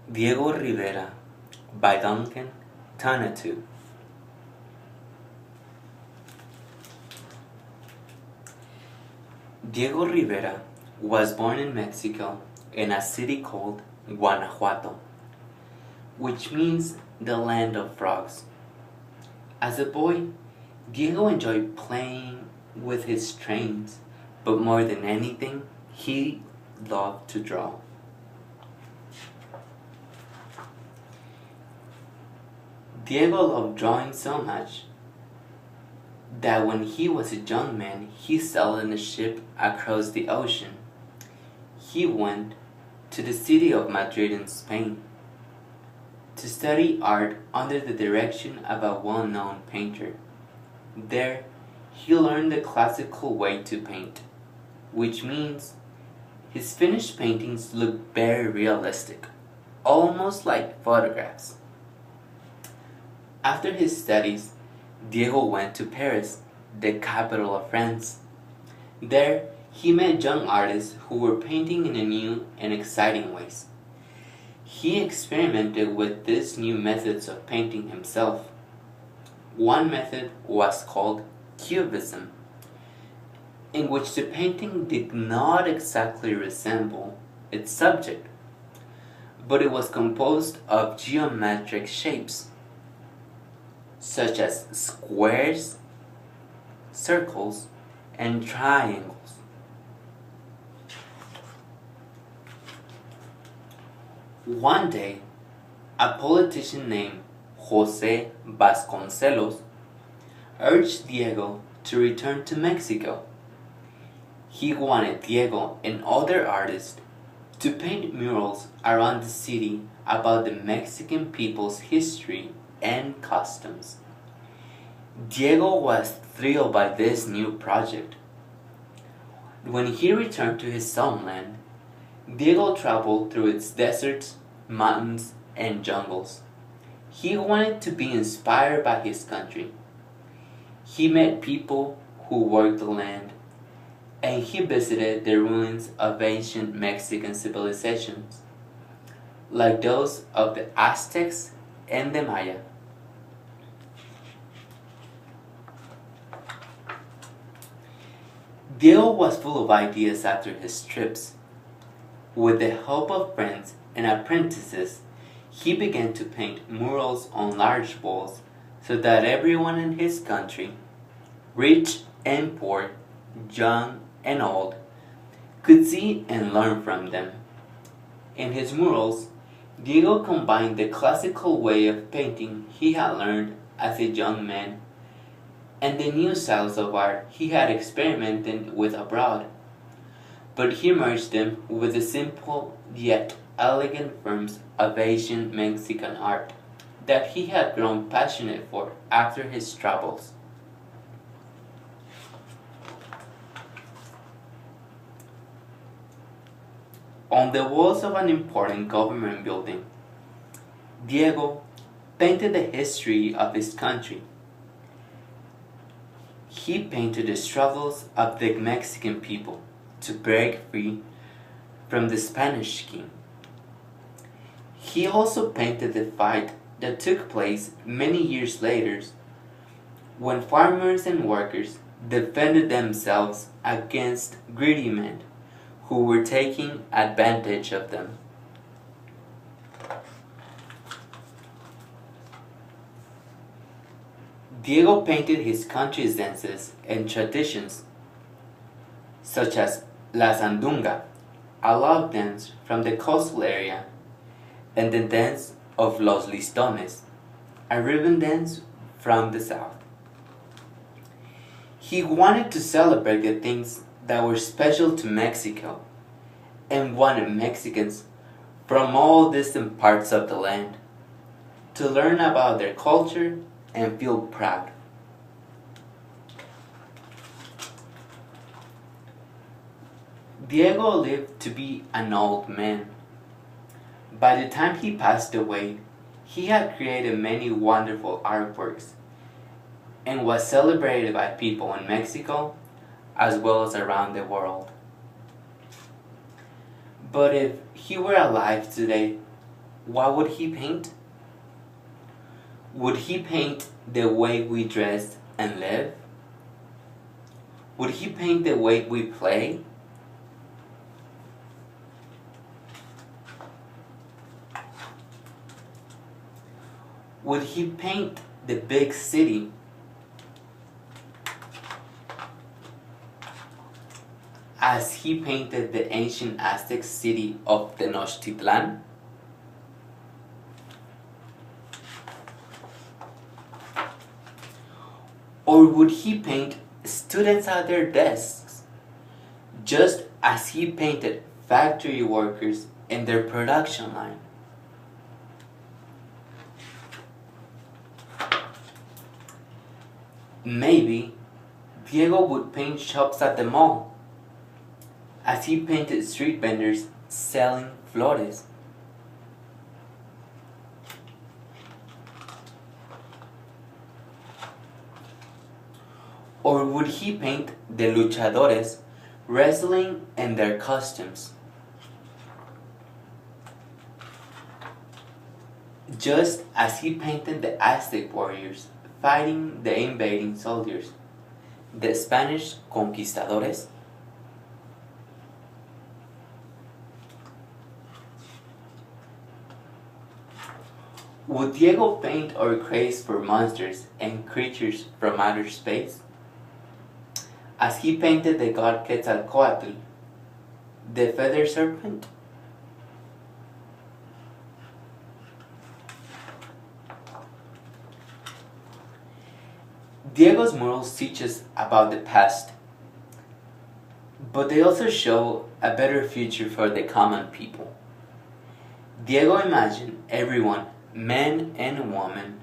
Diego Rivera by Duncan, Tonatiuh. Diego Rivera was born in Mexico in a city called Guanajuato, which means the land of frogs. As a boy, Diego enjoyed playing with his trains, but more than anything, he loved to draw. Diego loved drawing so much that when he was a young man, he sailed in a ship across the ocean. He went to the city of Madrid in Spain to study art under the direction of a well-known painter. There, he learned the classical way to paint, which means his finished paintings look very realistic, almost like photographs. After his studies, Diego went to Paris, the capital of France. There, he met young artists who were painting in a new and exciting ways. He experimented with these new methods of painting himself. One method was called Cubism, in which the painting did not exactly resemble its subject, but it was composed of geometric shapes, such as squares, circles, and triangles. One day, a politician named José Vasconcelos urged Diego to return to Mexico. He wanted Diego and other artists to paint murals around the city about the Mexican people's history and customs. Diego was thrilled by this new project. When he returned to his homeland, Diego traveled through its deserts, mountains, and jungles. He wanted to be inspired by his country. He met people who worked the land, and he visited the ruins of ancient Mexican civilizations, like those of the Aztecs and the Maya. Diego was full of ideas after his trips. With the help of friends and apprentices, he began to paint murals on large walls so that everyone in his country, rich and poor, young and old, could see and learn from them. In his murals, Diego combined the classical way of painting he had learned as a young man and the new styles of art he had experimented with abroad, but he merged them with the simple yet elegant forms of Asian Mexican art that he had grown passionate for after his travels. On the walls of an important government building, Diego painted the history of his country. He painted the struggles of the Mexican people to break free from the Spanish king. He also painted the fight that took place many years later when farmers and workers defended themselves against greedy men who were taking advantage of them. Diego painted his country's dances and traditions, such as La Sandunga, a love dance from the coastal area, and the dance of Los Listones, a ribbon dance from the south. He wanted to celebrate the things that were special to Mexico and wanted Mexicans from all distant parts of the land to learn about their culture and feel proud. Diego lived to be an old man. By the time he passed away, he had created many wonderful artworks and was celebrated by people in Mexico as well as around the world. But if he were alive today, What would he paint? Would he paint the way we dress and live? Would he paint the way we play? Would he paint the big city? As he painted the ancient Aztec city of Tenochtitlan? Or would he paint students at their desks, just as he painted factory workers in their production line? Maybe Diego would paint shops at the mall, as he painted street vendors selling flores. Or would he paint the luchadores wrestling in their costumes, just as he painted the Aztec warriors fighting the invading soldiers, the Spanish conquistadores? Would Diego paint our craze for monsters and creatures from outer space, as he painted the god Quetzalcoatl, the feather serpent? Diego's murals teach us about the past, but they also show a better future for the common people. Diego imagined everyone, men and women,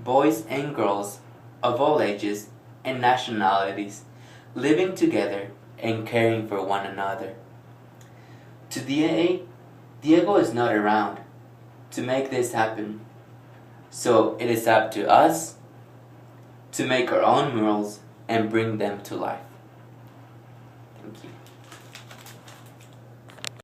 boys and girls of all ages and nationalities, living together and caring for one another. Today, Diego is not around to make this happen, so it is up to us to make our own murals and bring them to life. Thank you.